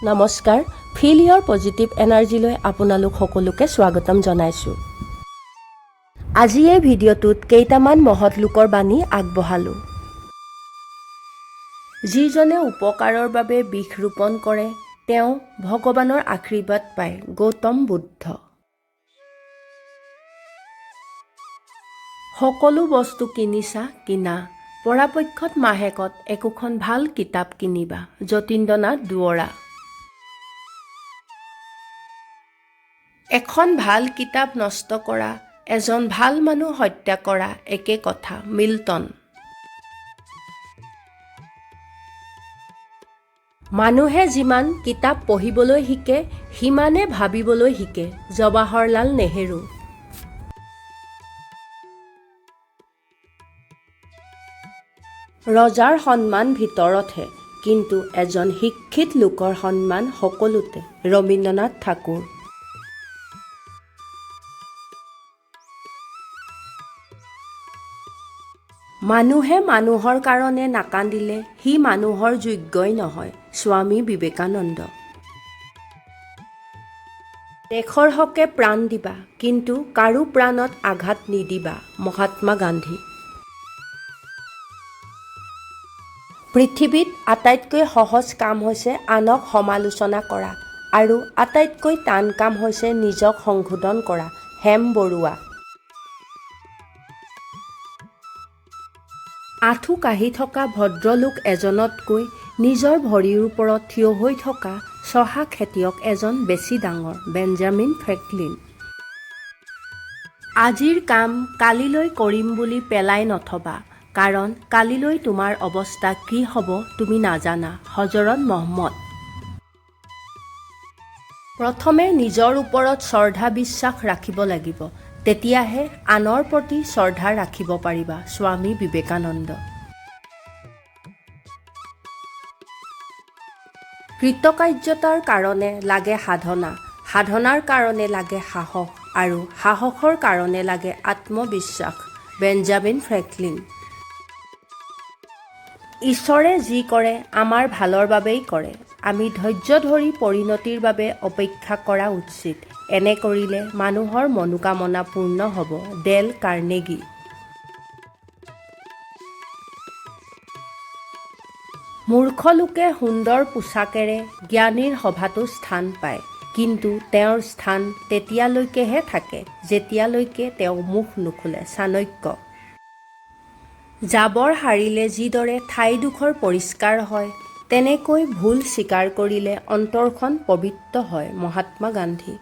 নমস্কাৰ, ফিল ইয়ৰ পজিটিভ এনাৰ্জিলৈ আপোনালোক সকলোকে স্বাগতম জনাইছোঁ। আজি এই ভিডিঅ'টোত কেইটামান মহৎ লোকৰ বাণী আগবঢ়ালোঁ। যিজনে উপকাৰৰ বাবে বিষ ৰোপণ কৰে, তেওঁ ভগৱানৰ আশীৰ্বাদ পায়। গৌতম বুদ্ধ। সকলো বস্তু কিনিছা কিনা, পৰাপক্ষত মাহেকত একোখন ভাল কিতাপ কিনিবা। যতীন্দ্ৰনাথ দুৱৰা। এখন ভাল কিতাপ নষ্ট কৰা, এজন ভাল মানুহ হত্যা কৰা একে কথা। মিল্টন। মানুহে যিমান কিতাপ পঢ়িবলৈ শিকে, সিমানে ভাবিবলৈ শিকে। জৱাহৰলাল নেহেৰু। ৰজাৰ সন্মান ভিতৰতহে, কিন্তু এজন শিক্ষিত লোকৰ সন্মান সকলোতে। ৰবীন্দ্ৰনাথ ঠাকুৰ। মানুহে মানুহৰ কাৰণে নাকান্দিলে সি মানুহৰ যোগ্যই নহয়। স্বামী বিবেকানন্দ। দেশৰ হকে প্ৰাণ দিবা, কিন্তু কাৰো প্ৰাণত আঘাত নিদিবা। মহাত্মা গান্ধী। পৃথিৱীত আটাইতকৈ সহজ কাম হৈছে আনক সমালোচনা কৰা, আৰু আটাইতকৈ টান কাম হৈছে নিজক সংশোধন কৰা। হেম বৰুৱা। আঁঠু কাঢ়ি থকা ভদ্ৰলোক এজনতকৈ নিজৰ ভৰিৰ ওপৰত থিয় হৈ থকা চহা খেতিয়ক এজন বেছি ডাঙৰ। Benjamin Franklin. আজিৰ কাম কালিলৈ কৰিম বুলি পেলাই নথবা, কাৰণ কালিলৈ তোমাৰ অৱস্থা কি হ'ব তুমি নাজানা। হজৰত মহম্মদ। প্ৰথমে নিজৰ ওপৰত শ্ৰদ্ধা বিশ্বাস ৰাখিব লাগিব, তেতিয়াহে আনৰ প্ৰতি শ্ৰদ্ধা ৰাখিব পাৰিবা। স্বামী বিবেকানন্দ। কৃতকাৰ্যতাৰ কাৰণে লাগে সাধনা, সাধনাৰ কাৰণে লাগে সাহস, আৰু সাহসৰ কাৰণে লাগে আত্মবিশ্বাস। Benjamin Franklin. ঈশ্বৰে যি কৰে আমাৰ ভালৰ বাবেই কৰে। আমি ধৈৰ্য ধৰি পৰিণতিৰ বাবে অপেক্ষা কৰা উচিত। এনে কৰিলে মানুহৰ মনোকামনা পূৰ্ণ হ'ব। Dale Carnegie. মূৰ্খ লোকে সুন্দৰ পোছাকেৰে জ্ঞানীৰ সভাতো স্থান পায়, কিন্তু তেওঁৰ স্থান তেতিয়ালৈকেহে থাকে যেতিয়ালৈকে তেওঁ মুখ নোখোলে। চাণক্য। জাবৰ সাৰিলে যিদৰে ঠাইডোখৰ পৰিষ্কাৰ হয়, তেনেকৈ ভুল স্বীকাৰ কৰিলে অন্তৰখন পবিত্ৰ হয়। মহাত্মা গান্ধী।